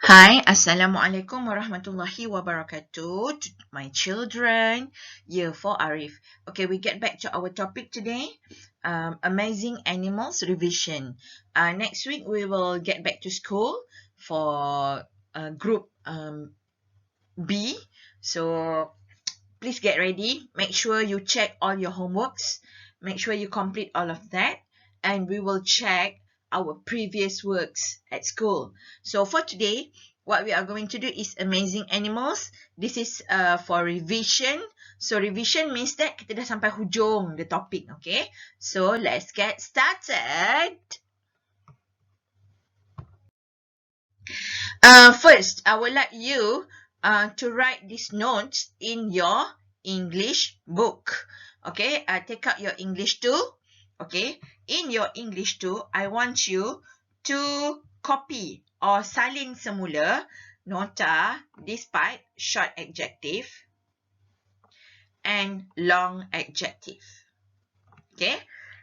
Hi, Assalamualaikum warahmatullahi wabarakatuh to my children, Year 4 Arif. Okay, we get back to our topic today, amazing animals revision. Next week, we will get back to school for group B. So, please get ready. Make sure you check all your homeworks. Make sure you complete all of that. And we will check our previous works at school. So for today, what we are going to do is amazing animals. This is for revision. So revision means that kita dah sampai hujung the topic, okay? So let's get started. First, I would like you to write these notes in your English book. Okay, take out your English 2. Okay, in your English 2, I want you to copy or salin semula nota despite short adjective and long adjective. Okay,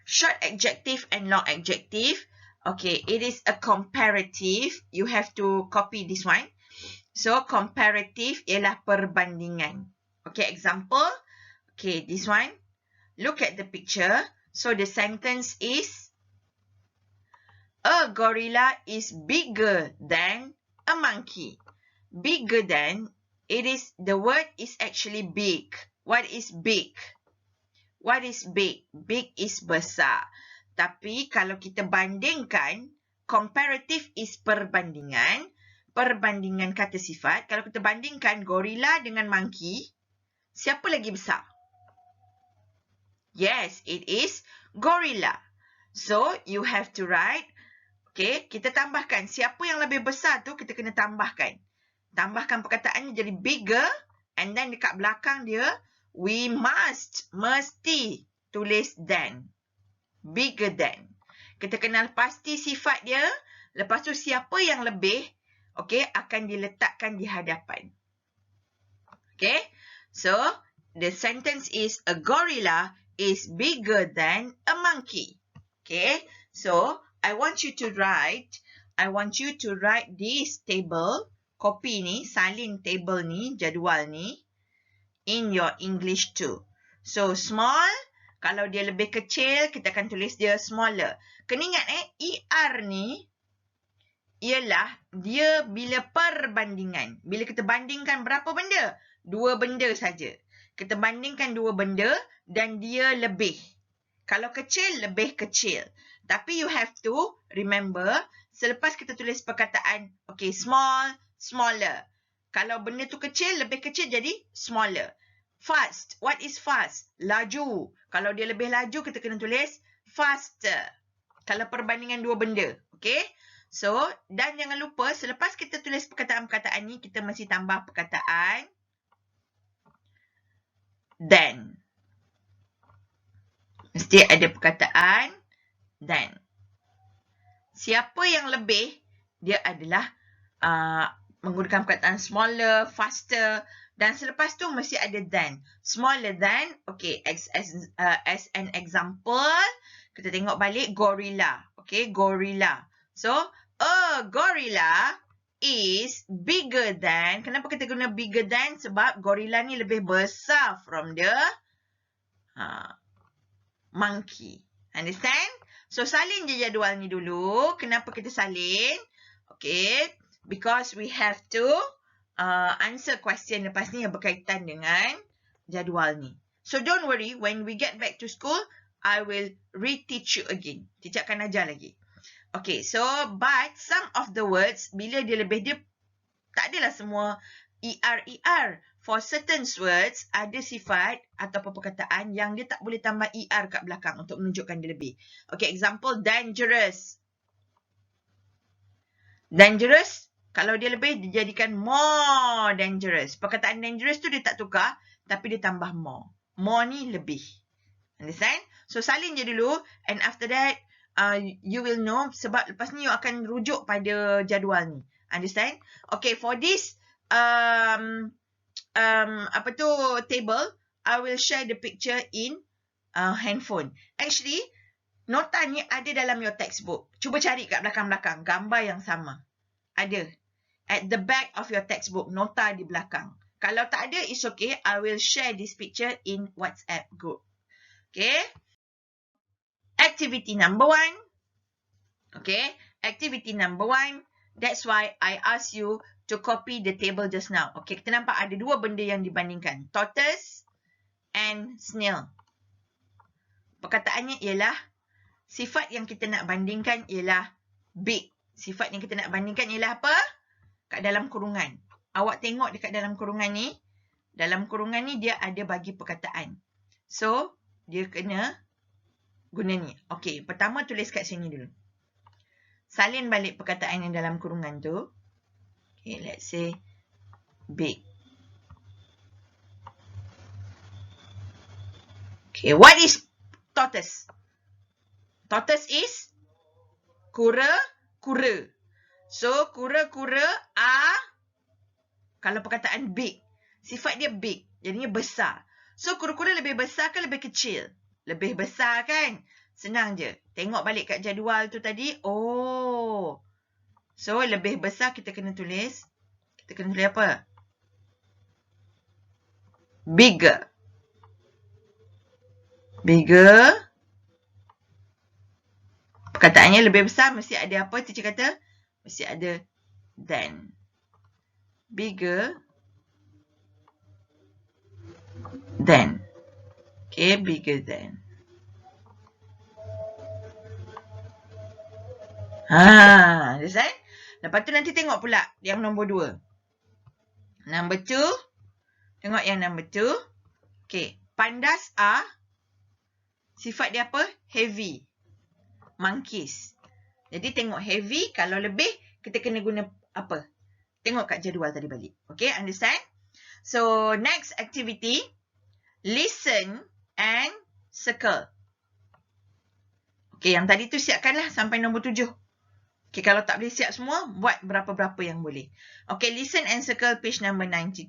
short adjective and long adjective. Okay, it is a comparative. You have to copy this one. So, comparative ialah perbandingan. Okay, example. Okay, this one. Look at the picture. So, the sentence is, a gorilla is bigger than a monkey. Bigger than, the word is actually big. What is big? What is big? Big is besar. Tapi kalau kita bandingkan, comparative is perbandingan. Perbandingan kata sifat. Kalau kita bandingkan gorila dengan monkey, siapa lagi besar? Yes, it is gorilla. So, you have to write, okay, kita tambahkan. Siapa yang lebih besar tu, kita kena tambahkan. Tambahkan perkataannya jadi bigger, and then dekat belakang dia, we mesti tulis than. Bigger than. Kita kenal pasti sifat dia. Lepas tu siapa yang lebih, okay, akan diletakkan di hadapan. Okay. So, the sentence is, a gorilla is bigger than a monkey. Okay. So, I want you to write this table, copy ni, salin table ni, jadual ni, in your English too. So, small, kalau dia lebih kecil, kita akan tulis dia smaller. Kena ingat ER ni, ialah dia bila perbandingan. Bila kita bandingkan berapa benda? 2 benda saja. Kita bandingkan 2 benda dan dia lebih. Kalau kecil, lebih kecil. Tapi you have to remember, selepas kita tulis perkataan, okay, small, smaller. Kalau benda tu kecil, lebih kecil jadi smaller. Fast. What is fast? Laju. Kalau dia lebih laju, kita kena tulis faster. Kalau perbandingan 2 benda. Okay? So, dan jangan lupa, selepas kita tulis perkataan-perkataan ni, kita mesti tambah perkataan than. Mesti ada perkataan than. Siapa yang lebih, dia adalah menggunakan perkataan smaller, faster, dan selepas tu mesti ada than. Smaller than, okay, as an example, kita tengok balik gorilla. Okay, gorilla. So, a gorilla is bigger than. Kenapa kita guna bigger than? Sebab gorilla ni lebih besar from the monkey. Understand? So, salin je jadual ni dulu. Kenapa kita salin? Okay. Because we have to answer question lepas ni yang berkaitan dengan jadual ni. So, don't worry. When we get back to school, I will reteach you again. Teacher akan ajar lagi. Okay, so, but some of the words, bila dia lebih, dia tak adalah semua ER. For certain words, ada sifat atau perkataan yang dia tak boleh tambah ER kat belakang untuk menunjukkan dia lebih. Okay, example, dangerous. Dangerous, kalau dia lebih, dijadikan more dangerous. Perkataan dangerous tu dia tak tukar, tapi dia tambah more. More ni lebih. Understand? So, salin je dulu, and after that, you will know sebab lepas ni you akan rujuk pada jadual ni. Understand? Okay, for this table, I will share the picture in handphone. Actually, nota ni ada dalam your textbook. Cuba cari kat belakang-belakang gambar yang sama. Ada. at the back of your textbook. Nota di belakang. Kalau tak ada, it's okay. I will share this picture in WhatsApp group. Okay. Activity number 1. Okay. Activity number 1. That's why I ask you to copy the table just now. Okay. Kita nampak ada dua benda yang dibandingkan. Tortoise and snail. Perkataannya ialah sifat yang kita nak bandingkan ialah big. Sifat yang kita nak bandingkan ialah apa? Kat dalam kurungan. Awak tengok dekat dalam kurungan ni. Dalam kurungan ni dia ada bagi perkataan. So, dia kena guna ni. Okey, pertama tulis kat sini dulu. Salin balik perkataan yang dalam kurungan tu. Okay, let's say big. Okay, what is tortoise? Tortoise is kura-kura. So, kura-kura are, kalau perkataan big, sifat dia big, jadinya besar. So, kura-kura lebih besar ke lebih kecil? Lebih besar kan? Senang je. Tengok balik kat jadual tu tadi. Oh. So, lebih besar kita kena tulis. Kita kena tulis apa? Bigger. Bigger. Perkataannya lebih besar mesti ada apa? Teacher kata mesti ada than. Bigger than. Okay, bigger than. Understand? Lepas tu nanti tengok pula yang nombor 2. Number 2. Tengok yang number 2. Okay, pandas are, sifat dia apa? Heavy. Monkeys. Jadi tengok heavy, kalau lebih, kita kena guna apa? Tengok kat jadual tadi balik. Okay, understand? So, next activity. Listen and circle. Okay, yang tadi tu siapkanlah sampai nombor 7. Okay, kalau tak boleh siap semua, buat berapa-berapa yang boleh. Okay, listen and circle page number 92.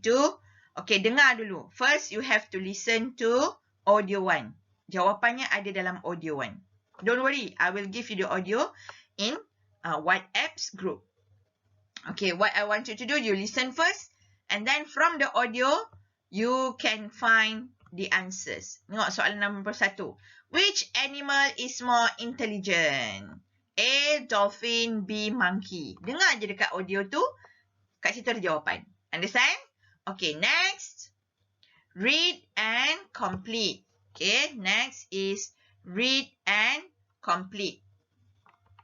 Okay, dengar dulu. First, you have to listen to audio 1. Jawapannya ada dalam audio 1. Don't worry, I will give you the audio in WhatsApp's group. Okay, what I want you to do, you listen first. And then from the audio, you can find the answers. Tengok soalan nombor 1. Which animal is more intelligent? A, dolphin, B, monkey. Dengar je dekat audio tu. Kat situ ada jawapan. Understand? Okay, next. Read and complete. Okay, next is read and complete.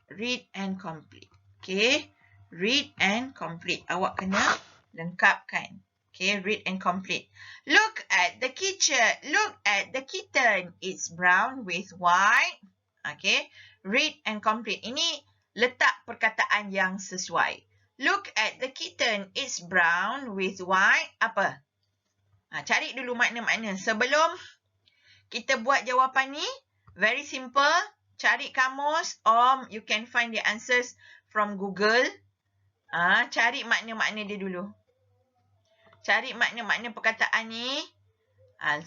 Read and complete. Okay, read and complete. Awak kena lengkapkan. Okay, read and complete. Look at the kitchen. Look at the kitten. It's brown with white. Okay, read and complete. Ini letak perkataan yang sesuai. Look at the kitten. It's brown with white. Apa? Cari dulu makna-makna. Sebelum kita buat jawapan ni, very simple. Cari kamus or you can find the answers from Google. Cari makna-makna dia dulu. Cari makna-makna perkataan ni.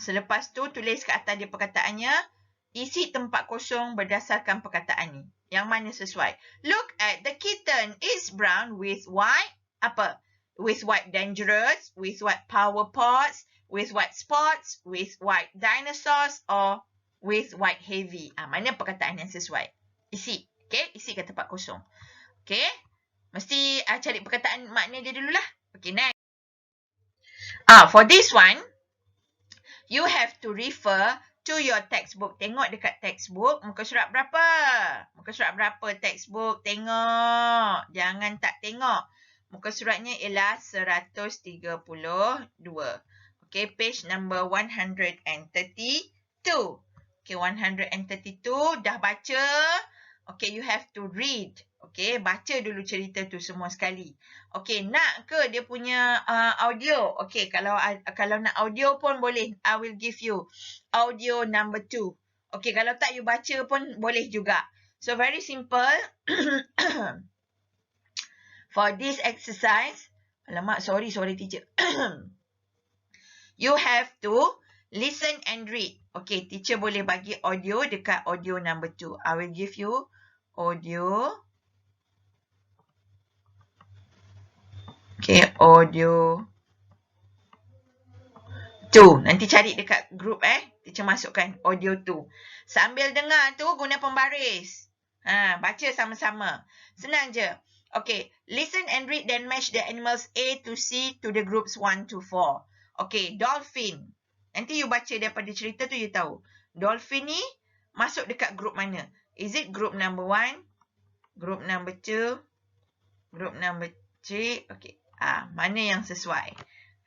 Selepas tu, tulis kat atas dia perkataannya. Isi tempat kosong berdasarkan perkataan ni. Yang mana sesuai. Look at the kitten. It's brown with white. Apa? With white dangerous. With white power pots. With white spots. With white dinosaurs. Or with white heavy. Mana perkataan yang sesuai? Isi. Okay? Isi kat tempat kosong. Okay? Mesti cari perkataan makna dia dululah. Okay, next. For this one, you have to refer to your textbook. Tengok dekat textbook. Muka surat berapa? Muka surat berapa textbook? Tengok. Jangan tak tengok. Muka suratnya ialah 132. Okay, page number 132. Okay, 132. Dah baca. Okay, you have to read. Okay, baca dulu cerita tu semua sekali. Okay, nak ke dia punya audio? Okay, kalau nak audio pun boleh. I will give you audio number 2. Okay, kalau tak you baca pun boleh juga. So, very simple. For this exercise, alamak, sorry teacher. You have to listen and read. Okay, teacher boleh bagi audio dekat audio number 2. I will give you audio Okay, audio 2. Nanti cari dekat group teacher masukkan audio 2. Sambil dengar tu guna pembaris. Baca sama-sama. Senang je. Okay, listen and read then match the animals A to C to the groups 1 to 4. Okay, dolphin. Nanti you baca daripada cerita tu you tahu. Dolphin ni masuk dekat group mana? Is it group number 1? Group number 2? Group number 3? Okay. Mana yang sesuai?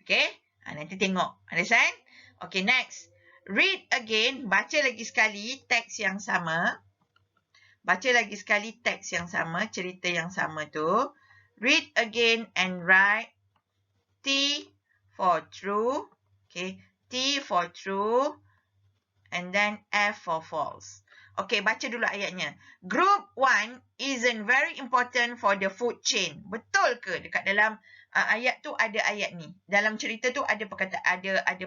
Okay. Nanti tengok. Understand? Okay, next. Read again. Baca lagi sekali teks yang sama. Baca lagi sekali teks yang sama. Cerita yang sama tu. Read again and write T for true. Okay. T for true. And then F for false. Okay, baca dulu ayatnya. Group 1 isn't very important for the food chain. Betul ke? Dekat dalam ayat tu ada ayat ni. Dalam cerita tu ada perkataan ada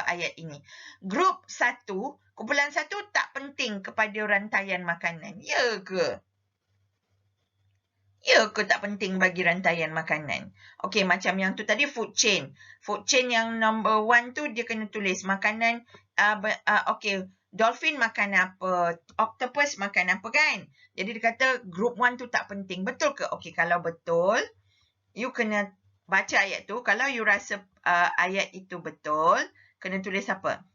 ayat ini. Group 1, kumpulan 1 tak penting kepada rantaian makanan. Ya ke? Ya ke tak penting bagi rantaian makanan? Okey, macam yang tu tadi food chain. Food chain yang number 1 tu dia kena tulis makanan. Okey, dolphin makan apa? Octopus makan apa kan? Jadi dia kata group 1 tu tak penting. Betul ke? Okey, kalau betul, you kena baca ayat tu. Kalau you rasa ayat itu betul, kena tulis apa?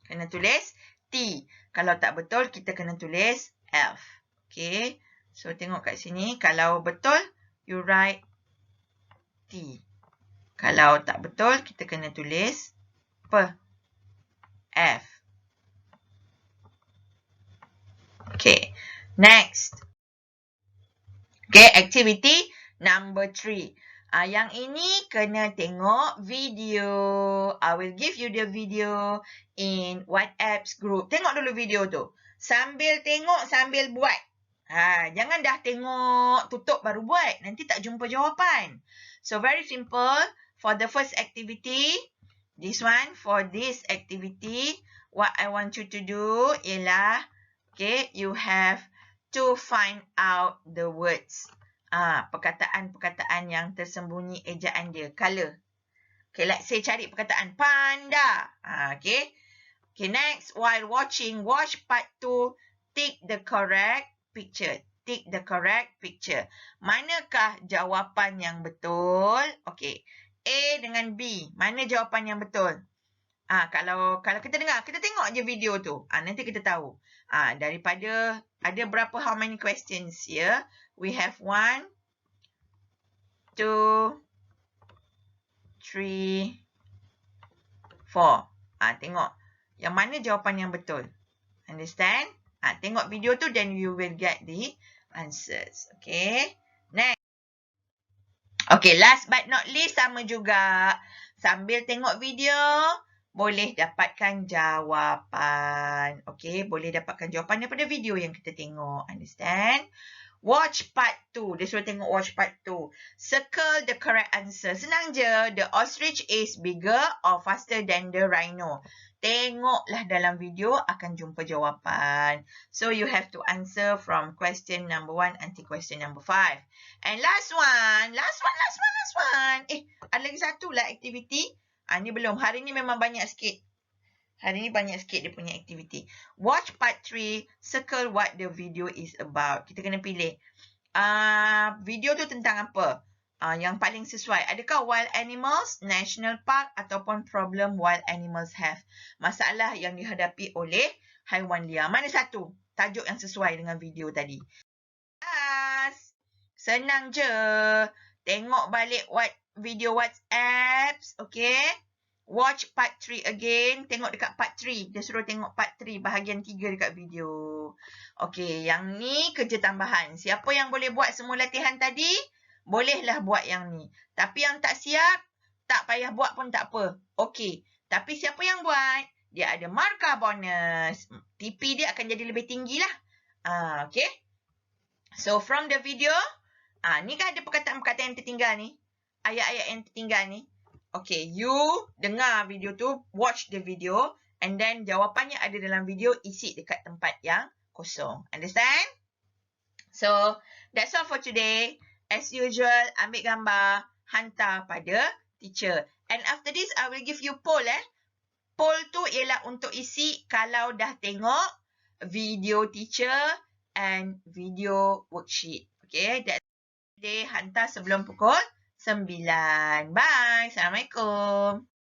Kena tulis T. Kalau tak betul, kita kena tulis F. Okey. So, tengok kat sini. Kalau betul, you write T. Kalau tak betul, kita kena tulis apa? F. Okay. Next. Okay, activity number 3. Yang ini kena tengok video. I will give you the video in WhatsApp group. Tengok dulu video tu. Sambil tengok, sambil buat. Jangan dah tengok, tutup baru buat. Nanti tak jumpa jawapan. So, very simple. For the first activity, this one, for this activity, what I want you to do ialah, okay, you have to find out the words. Perkataan-perkataan yang tersembunyi ejaan dia. Color. Okay, let's say cari perkataan panda. Okay. Okay, next, while watching, watch part 2, tick the correct picture. Tick the correct picture. Manakah jawapan yang betul? Okay. A dengan B. Mana jawapan yang betul? Kalau kita dengar, kita tengok je video tu. Nanti kita tahu. Daripada ada berapa, how many questions here? We have 1, 2, 3, 4. Tengok. Yang mana jawapan yang betul? Understand? Tengok video tu, then you will get the answers. Okay. Next. Okay, last but not least, sama juga. Sambil tengok video, boleh dapatkan jawapan. Okay, boleh dapatkan jawapan daripada video yang kita tengok. Understand? Watch part 2. Dia suruh tengok watch part 2. Circle the correct answer. Senang je. The ostrich is bigger or faster than the rhino. Tengoklah dalam video, akan jumpa jawapan. So, you have to answer from question number 1 until question number 5. And last one. Ada lagi satu lah aktiviti. Ni belum. Hari ni memang banyak sikit. Hari ni banyak sikit dia punya aktiviti. Watch part 3. Circle what the video is about. Kita kena pilih. Video tu tentang apa? Yang paling sesuai. Adakah wild animals, national park ataupun problem wild animals have? Masalah yang dihadapi oleh haiwan liar. Mana satu? Tajuk yang sesuai dengan video tadi. Senang je. Tengok balik video WhatsApp. Okay. Watch part 3 again. Tengok dekat part 3. Dia suruh tengok part 3. Bahagian 3 dekat video. Okay. Yang ni kerja tambahan. Siapa yang boleh buat semua latihan tadi? Bolehlah buat yang ni. Tapi yang tak siap, tak payah buat pun tak apa. Okay. Tapi siapa yang buat? Dia ada markah bonus. TP dia akan jadi lebih tinggi lah. Okay. So, from the video. Ni kan ada perkataan-perkataan yang tertinggal ni. Ayat-ayat yang tertinggal ni. Okay, you dengar video tu, watch the video, and then jawapannya ada dalam video, isi dekat tempat yang kosong. Understand? So, that's all for today. As usual, ambil gambar, hantar pada teacher. And after this, I will give you poll. Poll tu ialah untuk isi kalau dah tengok video teacher and video worksheet. Okay, that's day hantar sebelum pukul 9. Bye. Assalamualaikum.